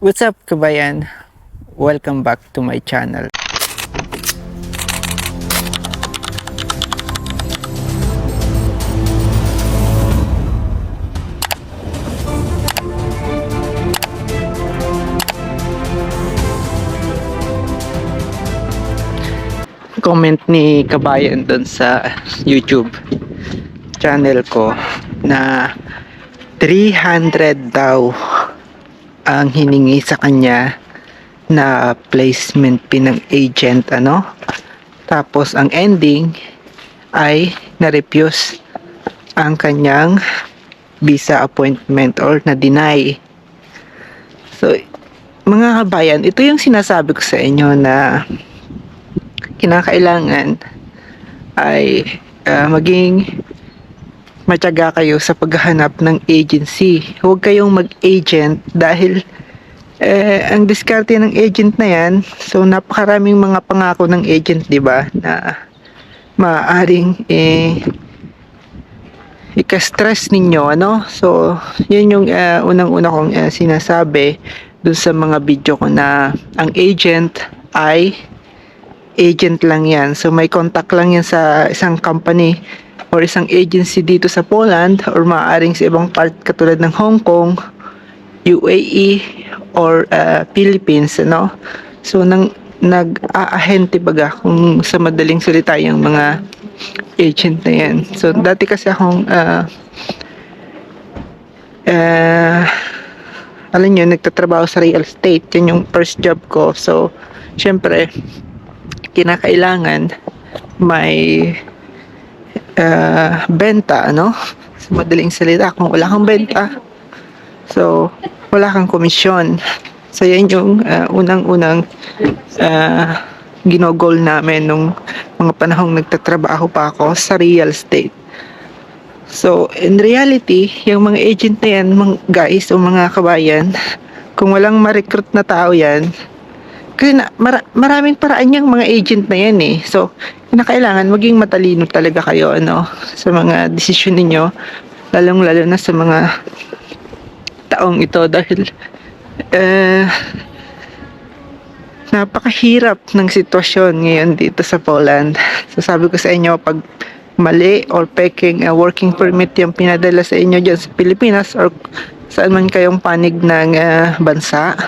What's up kabayan? Welcome back to my channel. Comment ni kabayan doon sa YouTube channel ko na 300 daw ang hiningi sa kanya na placement fee ng agent tapos ang ending ay na-refuse ang kanyang visa appointment or na-deny. So mga kabayan, ito yung sinasabi ko sa inyo na kinakailangan ay maging matyaga kayo sa paghahanap ng agency. Huwag kayong mag-agent dahil ang diskarte ng agent na yan, so napakaraming mga pangako ng agent, di ba, na maaaring ika-stress ninyo, So, yun yung unang-una kong sinasabi dun sa mga video ko na ang agent ay agent lang yan. So, may contact lang yan sa isang company or isang agency dito sa Poland or maaaring sa ibang part katulad ng Hong Kong, UAE or Philippines, So nag-aahente baga kung sa madaling salita yung mga agent na yan. So dati kasi akong alam nyo, nagtatrabaho sa real estate. Yan yung first job ko. So syempre kinakailangan may benta, sa madaling salita. Kung wala kang benta, so wala kang komisyon. So yan yung unang-unang ginogol namin nung mga panahong nagtatrabaho pa ako sa real estate. So in reality, yung mga agent na yan, mga guys o mga kabayan, kung walang ma-recruit na tao yan, kasi maraming paraan yung mga agent na yan eh. So kailangan maging matalino talaga kayo sa mga desisyon ninyo, lalong-lalo na sa mga taong ito dahil napakahirap ng sitwasyon ngayon dito sa Poland. So sabi ko sa inyo, pag mali or peking working permit yung pinadala sa inyo dyan sa Pilipinas or saan man kayong panig ng bansa,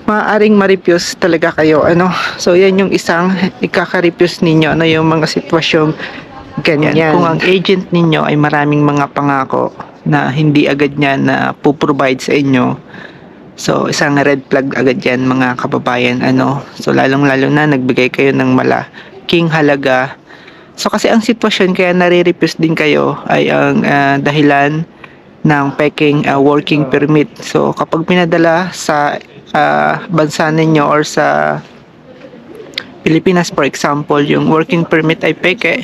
maaaring ma-refuse talaga kayo, So yan yung isang ikaka-refuse ninyo, yung mga sitwasyong ganyan. Kung ang agent ninyo ay maraming mga pangako na hindi agad niya na puprovide sa inyo, so isang red flag agad yan mga kababayan, So lalong-lalo na nagbigay kayo ng malaking halaga. So kasi ang sitwasyon kaya nare-refuse din kayo ay ang dahilan ng peking working permit. So kapag pinadala sa bansa ninyo or sa Pilipinas, for example, yung working permit ay peke,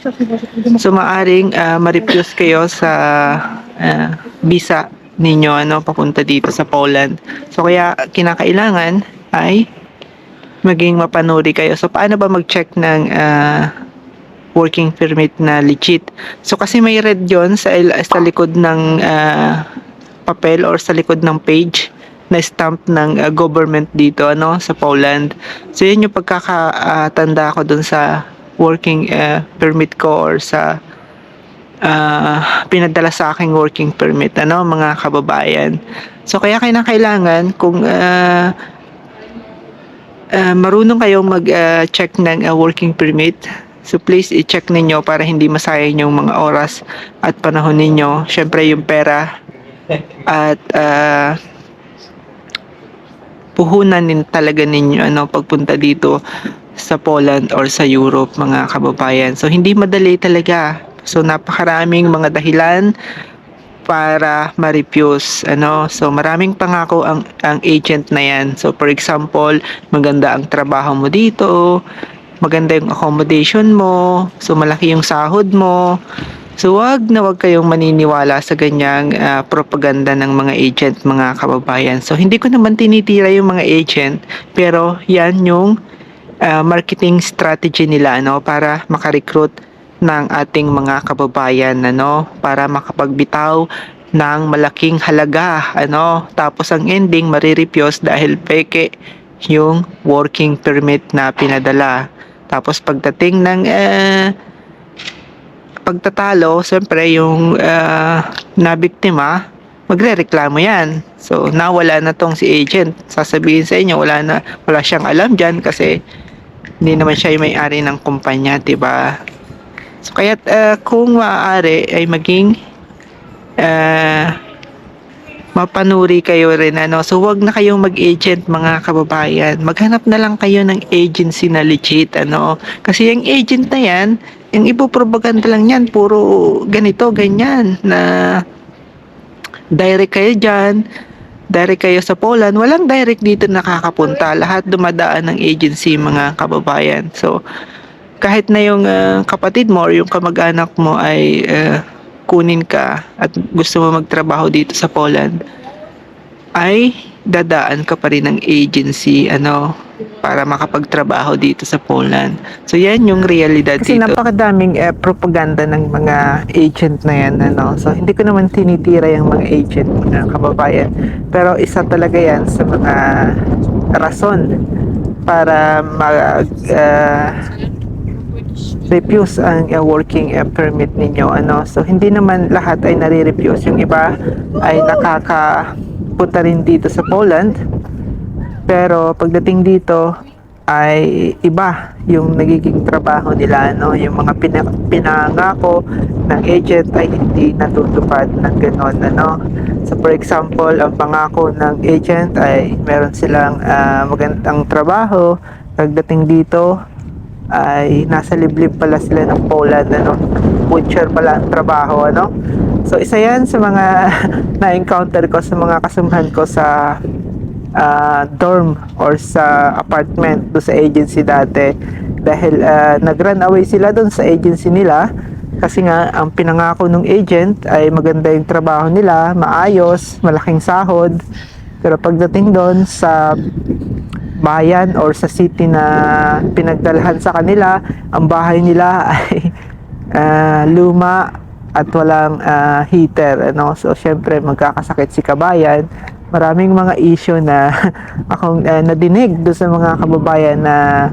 so maaring ma-refuse kayo sa visa ninyo papunta dito sa Poland. So kaya kinakailangan ay maging mapanuri kayo. So paano ba mag-check ng working permit na legit? So kasi may red yon sa likod ng papel or sa likod ng page na stamp ng government dito sa Poland. So yun yung pagkakatanda ko dun sa working permit ko or sa pinadala sa aking working permit mga kababayan. So kaya kailangan kung marunong kayong mag-check ng working permit, so please i-check ninyo para hindi masayang yung mga oras at panahon ninyo, syempre yung pera at puhunan din talaga ninyo pagpunta dito sa Poland or sa Europe mga kababayan. So hindi madali talaga. So napakaraming mga dahilan para ma-refuse, So maraming pangako ang agent na yan. So for example, maganda ang trabaho mo dito, maganda yung accommodation mo, so malaki yung sahod mo. So wag kayong maniniwala sa ganyang propaganda ng mga agent mga kababayan. So hindi ko naman tinitira yung mga agent, pero yan yung marketing strategy nila para makarecruit ng ating mga kababayan para makapagbitaw ng malaking halaga, ano, tapos ang ending marirepuse dahil peke yung working permit na pinadala. Tapos pagdating ng pagtatalo, siyempre yung nabiktima, magrereklamo yan. So, nawala na tong si agent. Sasabihin sa inyo, wala siyang alam dyan kasi hindi naman siya yung may-ari ng kumpanya, diba? So, kaya kung maaari ay maging mapanuri kayo rin, ano. So, wag na kayong mag-agent, mga kababayan. Maghanap na lang kayo ng agency na legit, ano. Kasi yung agent na yan, yung ipopropaganda lang yan, puro ganito, ganyan, na direct kayo dyan, direct kayo sa Poland. Walang direct dito nakakapunta. Lahat dumadaan ng agency, mga kababayan. So, kahit na yung kapatid mo or yung kamag-anak mo ay kunin ka at gusto mo magtrabaho dito sa Poland, ay dadaan ka pa rin ng agency, ano, para makapagtrabaho dito sa Poland. So, yan yung realidad kasi dito. Kasi napakadaming propaganda ng mga agent na yan, ano. So, hindi ko naman tinitira yung mga agent, mga kababayan. Pero isa talaga yan sa mga rason para refuse ang working permit ninyo, ano. So hindi naman lahat ay nare-refuse, yung iba ay nakakapunta rin dito sa Poland, pero pagdating dito ay iba yung nagiging trabaho nila, ano. Yung mga pinangako ng agent ay hindi natutupad ng ganon, ano. So for example, ang pangako ng agent ay meron silang magandang trabaho, pagdating dito ay nasa liblib pala sila ng Poland, ano. Butcher pala ang trabaho, ano. So isa yan sa mga na-encounter ko sa mga kasamahan ko sa dorm or sa apartment do sa agency dati, dahil nag-run away sila doon sa agency nila kasi nga ang pinangako ng agent ay maganda yung trabaho nila, maayos, malaking sahod, pero pagdating doon sa bayan or sa city na pinagdalhan sa kanila, ang bahay nila ay luma at walang heater, ano. So syempre magkakasakit si kabayan. Maraming mga issue na akong nadinig doon sa mga kababayan na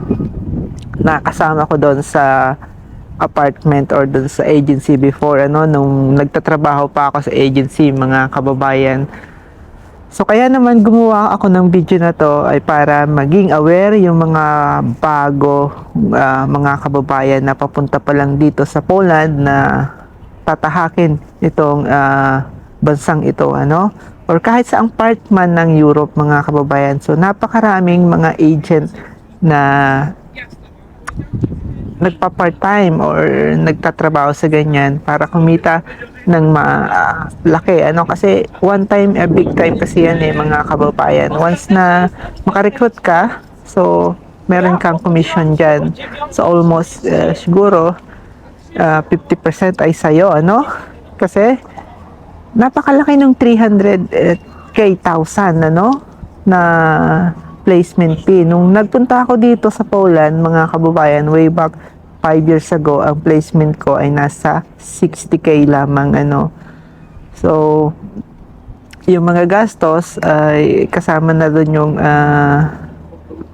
nakasama ko doon sa apartment or doon sa agency before, ano, nung nagtatrabaho pa ako sa agency, mga kababayan. So kaya naman gumawa ako ng video na to ay para maging aware yung mga bago mga kababayan na papunta pa lang dito sa Poland na tatahakin itong bansang ito, ano, or kahit saang part man ng Europe, mga kababayan. So napakaraming mga agent na nagpa-part-time or nagtatrabaho sa ganyan para kumita ng malaki, ano. Kasi one time, big time kasi yan, mga kababayan. Once na makarecruit ka, so meron kang commission dyan. So almost siguro 50% ay sa'yo, ano. Kasi napakalaki ng 300,000, ano, na placement fee. Nung nagpunta ako dito sa Poland, mga kababayan, way back 5 years ago, ang placement ko ay nasa 60K lamang, ano. So yung mga gastos ay kasama na doon yung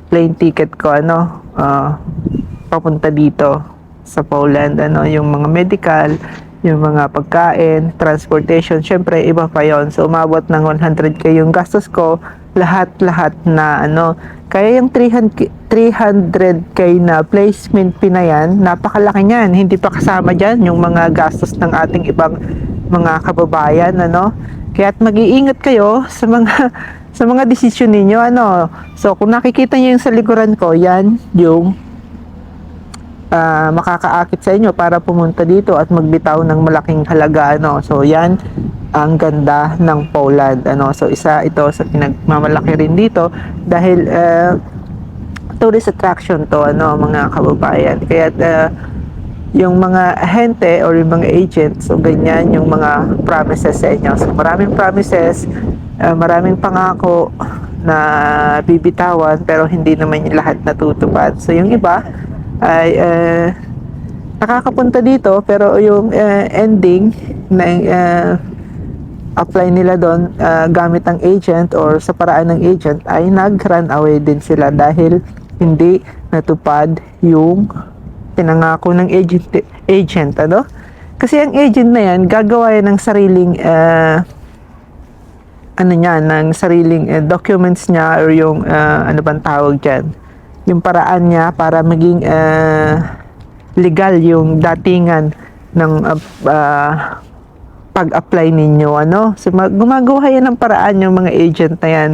plane ticket ko, ano, papunta dito sa Poland, ano, yung mga medical, yung mga pagkain, transportation, syempre iba pa yon. So umabot ng 100K yung gastos ko, lahat na, ano. Kaya yung 300K na placement fee na yan, napakalaki niyan. Hindi pa kasama dyan yung mga gastos ng ating ibang mga kababayan, ano. Kaya't mag-iingat kayo sa mga sa mga desisyon ninyo, ano. So kung nakikita niyo yung sa likuran ko, yan yung makakaakit sa inyo para pumunta dito at magbitaw ng malaking halaga, ano. So yan ang ganda ng Poland, ano. So isa ito sa pinagmamalaki rin dito dahil tourist attraction to, ano, mga kababayan. Kaya yung mga ahente or yung mga agent, so ganyan yung mga promises sa inyo. So maraming promises, maraming pangako na bibitawan, pero hindi naman yung lahat natutupad. So yung iba ay nakakapunta dito, pero yung ending na apply nila doon gamit ang agent or sa paraan ng agent ay nag-run away din sila dahil hindi natupad yung pinangako ng agent ano? Kasi ang agent na yan, gagawa yan ng sariling ano niya, ng sariling documents niya or yung ano bang tawag dyan, yung paraan niya para maging legal yung datingan ng pag-apply ninyo, ano? So, gumagawa yan ng paraan yung mga agent na yan.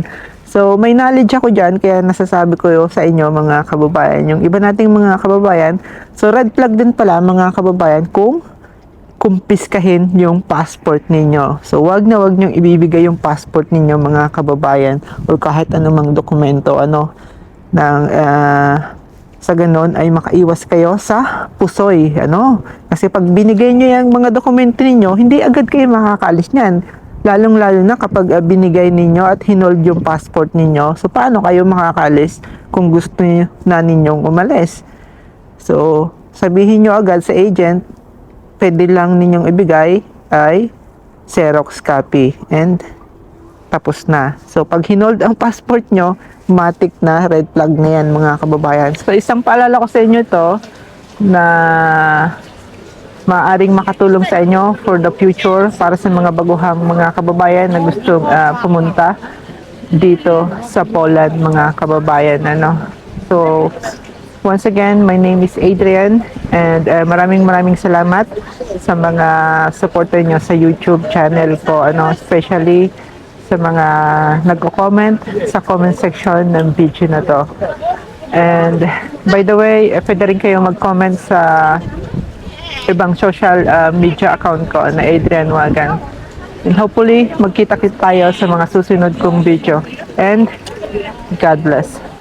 So, may knowledge ako dyan, kaya nasasabi ko sa inyo, mga kababayan, yung iba nating mga kababayan, so red flag din pala, mga kababayan, kung kumpiskahin yung passport ninyo. So, wag na wag niyong ibibigay yung passport ninyo, mga kababayan, o kahit anumang dokumento, ano, ng sa ganon ay makaiwas kayo sa pusoy, ano? Kasi pag binigay nyo yung mga dokumento ninyo, hindi agad kayo makakaalis niyan. Lalong-lalo na kapag binigay ninyo at hinold yung passport ninyo. So, paano kayo makakaalis kung gusto nyo na ninyong umalis? So, sabihin nyo agad sa agent, pwede lang ninyong ibigay ay Xerox copy and tapos na. So, pag hinold ang passport nyo, matik na red flag na yan, mga kababayan. So, isang paalala ko sa inyo to na maaaring makatulong sa inyo for the future para sa mga baguhang mga kababayan na gustong pumunta dito sa Poland, mga kababayan. Ano? So, once again, my name is Adrian and maraming salamat sa mga supporter nyo sa YouTube channel ko, ano, especially sa mga nagko-comment sa comment section ng video na to. And by the way, pwede rin kayo mag-comment sa ibang social media account ko na Adrian Wagan. And hopefully, magkita-kit tayo sa mga susunod kong video. And God bless.